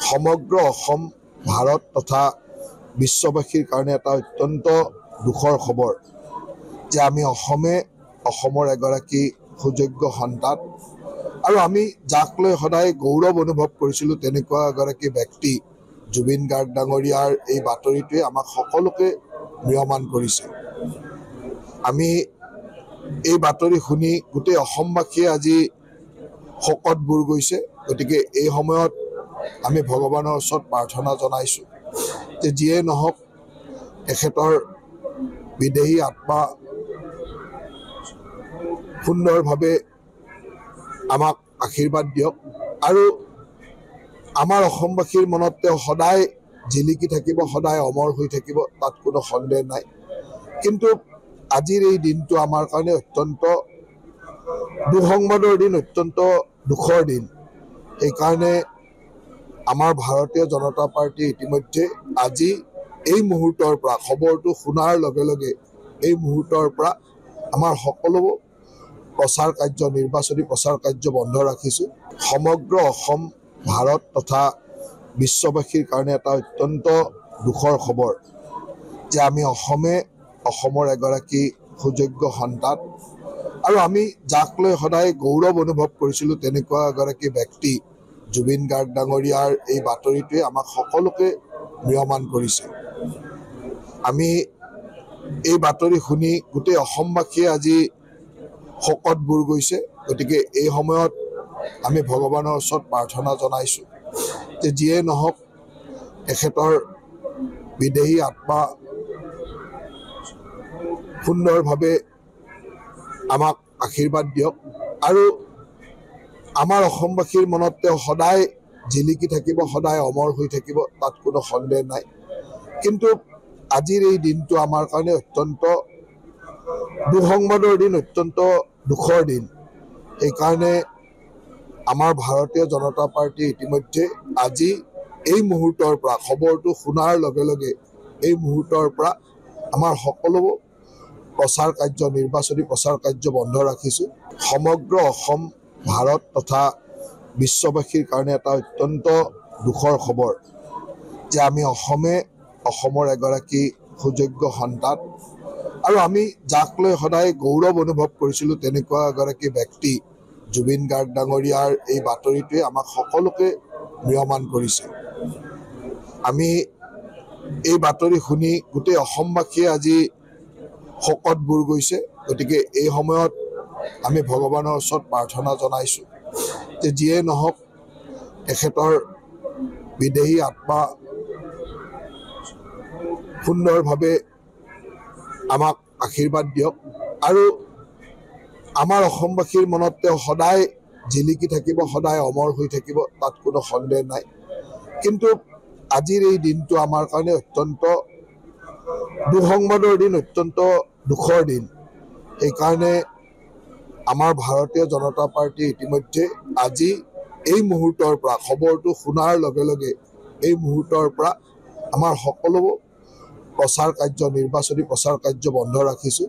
সমগ্ৰ অসম ভাৰত তথা বিশ্ববাসীৰ কাৰণে এটা অত্যন্ত দুখৰ খবৰ যে আমি অসমৰ এগৰাকী সুযোগ্য সন্তান আৰু আমি যাক লৈ সদায় গৌৰৱ অনুভৱ কৰিছিলোঁ তেনেকুৱা এগৰাকী ব্যক্তি জুবিন গাৰ্গ ডাঙৰীয়াৰ এই বাতৰিটোৱে আমাক সকলোকে ম্ৰিয়মান কৰিছে। আমি এই বাতৰি শুনি গোটেই অসমবাসীয়ে আজি শোকত বুৰ গৈছে। গতিকে এই সময়ত আমি ভগৱানৰ ওচৰত প্ৰাৰ্থনা জনাইছোঁ যে যিয়ে নহওক তেখেতৰ বিদেহী আত্মা সুন্দৰভাৱে আমাক আশীৰ্বাদ দিয়ক আৰু আমাৰ অসমবাসীৰ মনত তেওঁ সদায় জিলিকি থাকিব, সদায় অমৰ হৈ থাকিব, তাত কোনো সন্দেহ নাই। কিন্তু আজিৰ এই দিনটো আমাৰ কাৰণে অত্যন্ত দুঃসংবাদৰ দিন, অত্যন্ত দুখৰ দিন। সেইকাৰণে আমাৰ ভাৰতীয় জনতা পাৰ্টীয়ে ইতিমধ্যে আজি এই মুহূৰ্তৰ পৰা খবৰটো শুনাৰ লগে লগে এই মুহূৰ্তৰ পৰা আমাৰ সকলো প্ৰচাৰ কাৰ্য, নিৰ্বাচনী প্ৰচাৰ কাৰ্য বন্ধ ৰাখিছোঁ। সমগ্ৰ অসম ভাৰত তথা বিশ্ববাসীৰ কাৰণে এটা অত্যন্ত দুখৰ খবৰ যে আমি অসমৰ এগৰাকী সুযোগ্য সন্তান আৰু আমি যাক লৈ সদায় গৌৰৱ অনুভৱ কৰিছিলোঁ তেনেকুৱা এগৰাকী ব্যক্তি জুবিন গাৰ্গ ডাঙৰীয়াৰ এই বাতৰিটোৱে আমাক সকলোকে ম্ৰিয়মান কৰিছে। আমি এই বাতৰি শুনি গোটেই অসমবাসীয়ে আজি শোকত বুৰ গৈছে। গতিকে এই সময়ত আমি ভগৱানৰ ওচৰত প্ৰাৰ্থনা জনাইছোঁ যে যিয়ে নহওক তেখেতৰ বিদেহী আত্মা সুন্দৰভাৱে আমাক আশীৰ্বাদ দিয়ক আৰু আমাৰ অসমবাসীৰ মনত তেওঁ সদায় জিলিকি থাকিব, সদায় অমৰ হৈ থাকিব, তাত কোনো সন্দেহ নাই। কিন্তু আজিৰ এই দিনটো আমাৰ কাৰণে অত্যন্ত দুঃসংবাদৰ দিন, অত্যন্ত দুখৰ দিন। সেইকাৰণে আমাৰ ভাৰতীয় জনতা পাৰ্টীয়ে ইতিমধ্যে আজি এই মুহূৰ্তৰ পৰা খবৰটো শুনাৰ লগে লগে এই মুহূৰ্তৰ পৰা আমাৰ সকলো প্ৰচাৰ কাৰ্য, নিৰ্বাচনী প্ৰচাৰ কাৰ্য বন্ধ ৰাখিছোঁ। সমগ্ৰ অসম ভাৰত তথা বিশ্ববাসীৰ কাৰণে এটা অত্যন্ত দুখৰ খবৰ যে আমি অসমৰ এগৰাকী সুযোগ্য সন্তান আৰু আমি যাক লৈ সদায় গৌৰৱ অনুভৱ কৰিছিলোঁ তেনেকুৱা এগৰাকী ব্যক্তি জুবিন গাৰ্গ ডাঙৰীয়াৰ এই বাতৰিটোৱে আমাক সকলোকে ম্ৰিয়মান কৰিছে। আমি এই বাতৰি শুনি গোটেই অসমবাসীয়ে আজি শোকত বুৰ গৈছে। গতিকে এই সময়ত আমি ভগৱানৰ ওচৰত প্ৰাৰ্থনা জনাইছোঁ যে যিয়ে নহওক তেখেতৰ বিদেহী আত্মা সুন্দৰভাৱে আমাক আশীৰ্বাদ দিয়ক আৰু আমাৰ অসমবাসীৰ মনত তেওঁ সদায় জিলিকি থাকিব, সদায় অমৰ হৈ থাকিব, তাত কোনো সন্দেহ নাই। কিন্তু আজিৰ এই দিনটো আমাৰ কাৰণে অত্যন্ত দুঃসংবাদৰ দিন, অত্যন্ত দুখৰ দিন। সেইকাৰণে আমাৰ ভাৰতীয় জনতা পাৰ্টীয়ে ইতিমধ্যে আজি এই মুহূৰ্তৰ পৰা খবৰটো শুনাৰ লগে লগে এই মুহূৰ্তৰ পৰা আমাৰ সকলো প্ৰচাৰ কাৰ্য, নিৰ্বাচনী প্ৰচাৰ কাৰ্য বন্ধ ৰাখিছোঁ।